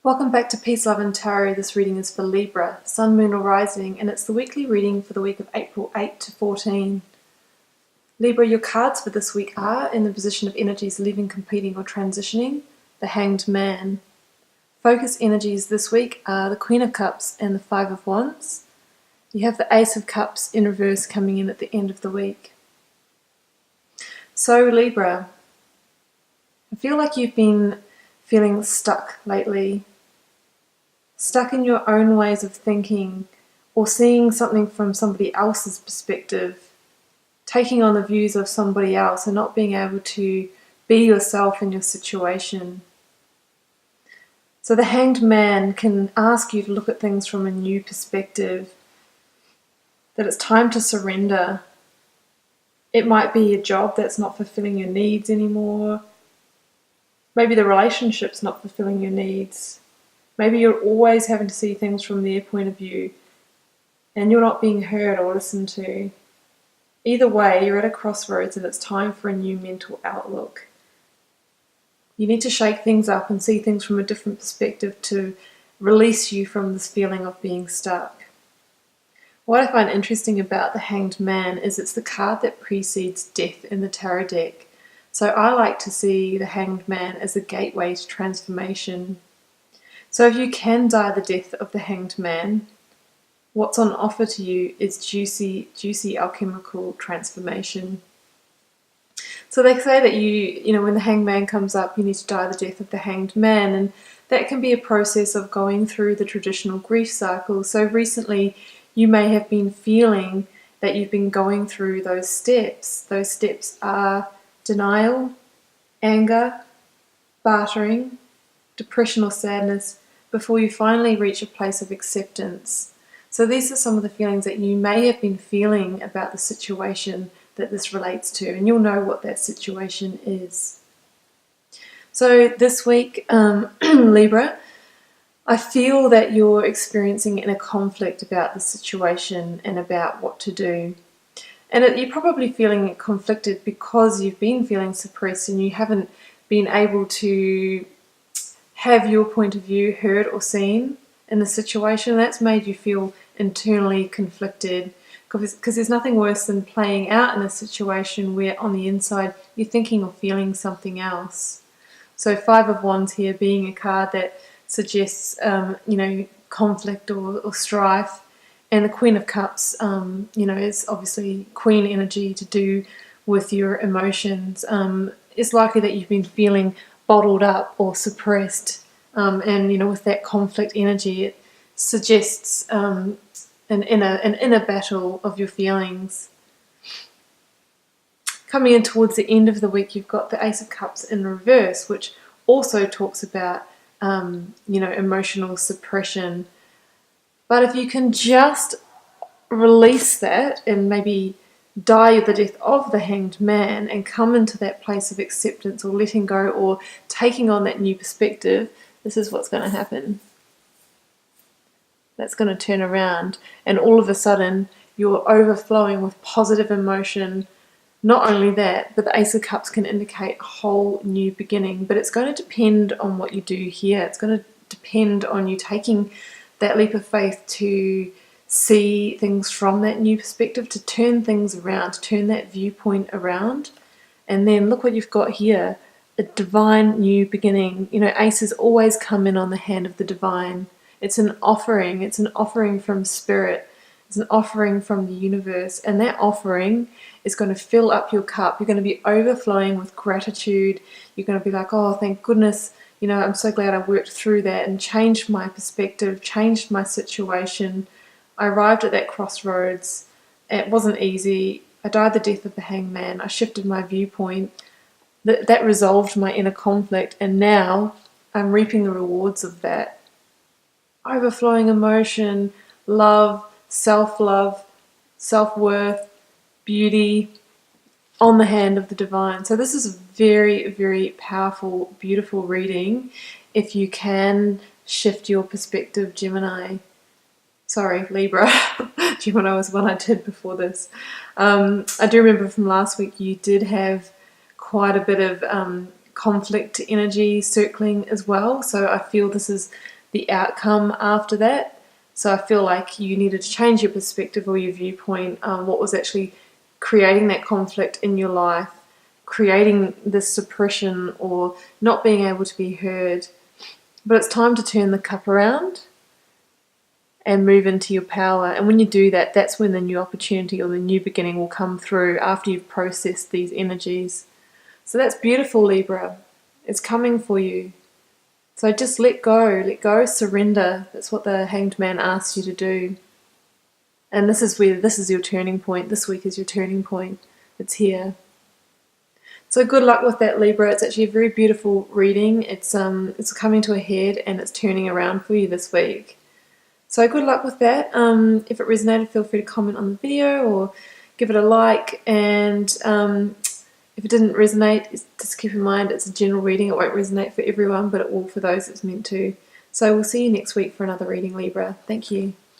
Welcome back to Peace, Love and Tarot. This reading is for Libra, Sun, Moon or Rising, and it's the weekly reading for the week of April 8 to 14. Libra, your cards for this week are in the position of energies leaving, completing or transitioning, the Hanged Man. Focus energies this week are the Queen of Cups and the Five of Wands. You have the Ace of Cups in reverse coming in at the end of the week. So Libra, I feel like you've been feeling stuck lately. Stuck in your own ways of thinking or seeing something from somebody else's perspective, taking on the views of somebody else and not being able to be yourself in your situation. So the Hanged Man can ask you to look at things from a new perspective, that it's time to surrender. It might be a job that's not fulfilling your needs anymore. Maybe the relationship's not fulfilling your needs. Maybe you're always having to see things from their point of view and you're not being heard or listened to. Either way, you're at a crossroads and it's time for a new mental outlook. You need to shake things up and see things from a different perspective to release you from this feeling of being stuck. What I find interesting about the Hanged Man is it's the card that precedes death in the tarot deck. So I like to see the Hanged Man as a gateway to transformation. So if you can die the death of the Hanged Man, what's on offer to you is juicy alchemical transformation. So they say that you know, when the Hanged Man comes up, you need to die the death of the Hanged Man, and that can be a process of going through the traditional grief cycle. So recently, you may have been feeling that you've been going through those steps. Those steps are denial, anger, bartering, depression or sadness, before you finally reach a place of acceptance. So these are some of the feelings that you may have been feeling about the situation that this relates to, and you'll know what that situation is. So this week, Libra, I feel that you're experiencing inner conflict about the situation and about what to do. And you're probably feeling conflicted because you've been feeling suppressed and you haven't been able to have your point of view heard or seen in the situation. That's made you feel internally conflicted, because there's nothing worse than playing out in a situation where on the inside you're thinking or feeling something else. So Five of Wands here being a card that suggests conflict or strife, and the Queen of Cups is obviously Queen energy to do with your emotions. It's likely that you've been feeling bottled up or suppressed, and with that conflict energy, it suggests an inner battle of your feelings. Coming in towards the end of the week, you've got the Ace of Cups in reverse, which also talks about emotional suppression. But if you can just release that and maybe die the death of the Hanged Man and come into that place of acceptance or letting go or taking on that new perspective, this is what's going to happen. That's going to turn around, and all of a sudden you're overflowing with positive emotion. Not only that, but the Ace of Cups can indicate a whole new beginning, but it's going to depend on what you do here. It's going to depend on you taking that leap of faith to see things from that new perspective, to turn things around, to turn that viewpoint around. And then look what you've got here, a divine new beginning. Aces always come in on the hand of the divine. It's an offering. It's an offering from spirit. It's an offering from the universe. And that offering is going to fill up your cup. You're going to be overflowing with gratitude. You're going to be like, oh, thank goodness, I'm so glad I worked through that and changed my perspective, changed my situation. I arrived at that crossroads. It wasn't easy. I died the death of the Hanged Man. I shifted my viewpoint. That resolved my inner conflict, and now I'm reaping the rewards of that. Overflowing emotion, love, self-love, self-worth, beauty on the hand of the divine. So this is a very, very powerful, beautiful reading if you can shift your perspective, Gemini. Sorry, Libra. Gemini was one I did before this. I do remember from last week you did have quite a bit of conflict energy circling as well. So I feel this is the outcome after that. So I feel like you needed to change your perspective or your viewpoint, what was actually creating that conflict in your life, creating this suppression or not being able to be heard. But it's time to turn the cup around and move into your power. And when you do that, that's when the new opportunity or the new beginning will come through after you've processed these energies. So that's beautiful, Libra. It's coming for you. So just let go, surrender. That's what the Hanged Man asks you to do. And this is your turning point. This week is your turning point. It's here. So good luck with that, Libra. It's actually a very beautiful reading. It's coming to a head and it's turning around for you this week. So good luck with that. If it resonated, feel free to comment on the video or give it a like. And if it didn't resonate, just keep in mind it's a general reading. It won't resonate for everyone, but it will for those it's meant to. So we'll see you next week for another reading, Libra. Thank you.